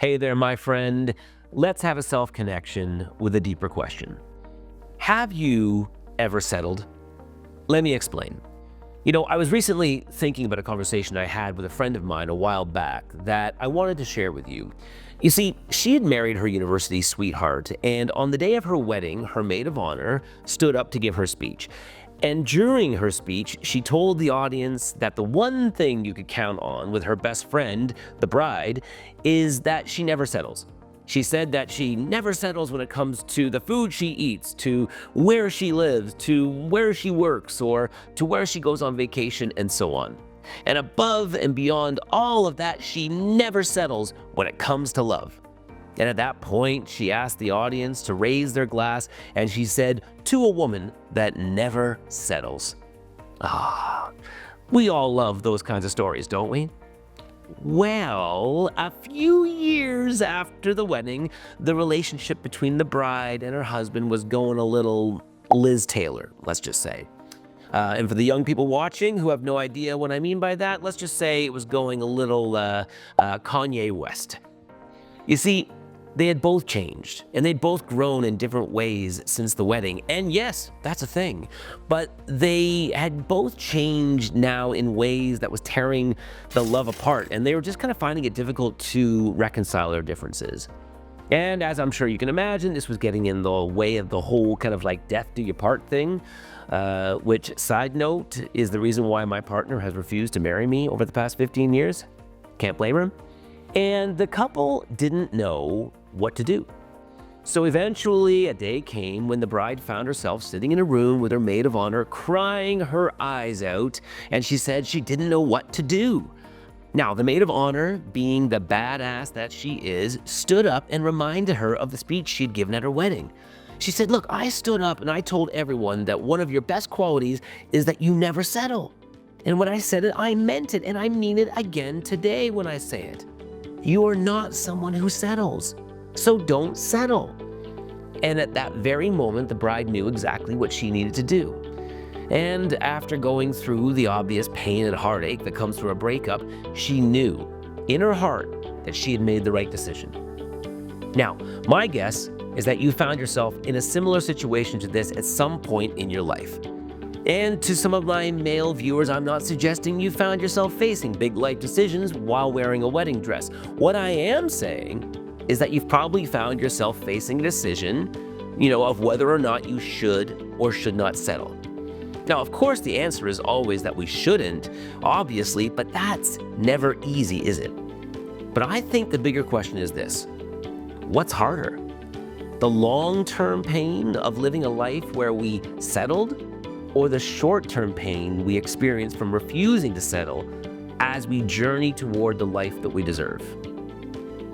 Hey there, my friend. Let's have a self-connection with a deeper question. Have you ever settled? Let me explain. I was recently thinking about a conversation I had with a friend of mine a while back that I wanted to share with you. You see, she had married her university sweetheart, and on the day of her wedding, her maid of honor stood up to give her speech. And during her speech, she told the audience that the one thing you could count on with her best friend, the bride, is that she never settles. She said that she never settles when it comes to the food she eats, to where she lives, to where she works, or to where she goes on vacation, and so on. And above and beyond all of that, she never settles when it comes to love. And at that point, she asked the audience to raise their glass, and she said, "To a woman that never settles." We all love those kinds of stories, don't we? Well, a few years after the wedding, the relationship between the bride and her husband was going a little Liz Taylor, let's just say. And for the young people watching who have no idea what I mean by that, let's just say it was going a little Kanye West. You see, they had both changed, and they'd both grown in different ways since the wedding. And yes, that's a thing. But they had both changed now in ways that was tearing the love apart, and they were just kind of finding it difficult to reconcile their differences. And as I'm sure you can imagine, this was getting in the way of the whole kind of like death do you part thing, which, side note, is the reason why my partner has refused to marry me over the past 15 years. Can't blame her. And the couple didn't know what to do. So eventually a day came when the bride found herself sitting in a room with her maid of honor, crying her eyes out, and she said she didn't know what to do. Now, the maid of honor, being the badass that she is, stood up and reminded her of the speech she'd given at her wedding. She said, "Look, I stood up and I told everyone that one of your best qualities is that you never settle. And when I said it, I meant it, and I mean it again today when I say it. You are not someone who settles, so don't settle." And at that very moment, the bride knew exactly what she needed to do. And after going through the obvious pain and heartache that comes through a breakup, she knew in her heart that she had made the right decision. Now, my guess is that you found yourself in a similar situation to this at some point in your life. And to some of my male viewers, I'm not suggesting you found yourself facing big life decisions while wearing a wedding dress. What I am saying is that you've probably found yourself facing a decision, of whether or not you should or should not settle. Now, of course, the answer is always that we shouldn't, obviously, but that's never easy, is it? But I think the bigger question is this: what's harder? The long-term pain of living a life where we settled, or the short-term pain we experience from refusing to settle as we journey toward the life that we deserve?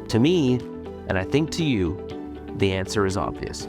To me, and I think to you, the answer is obvious.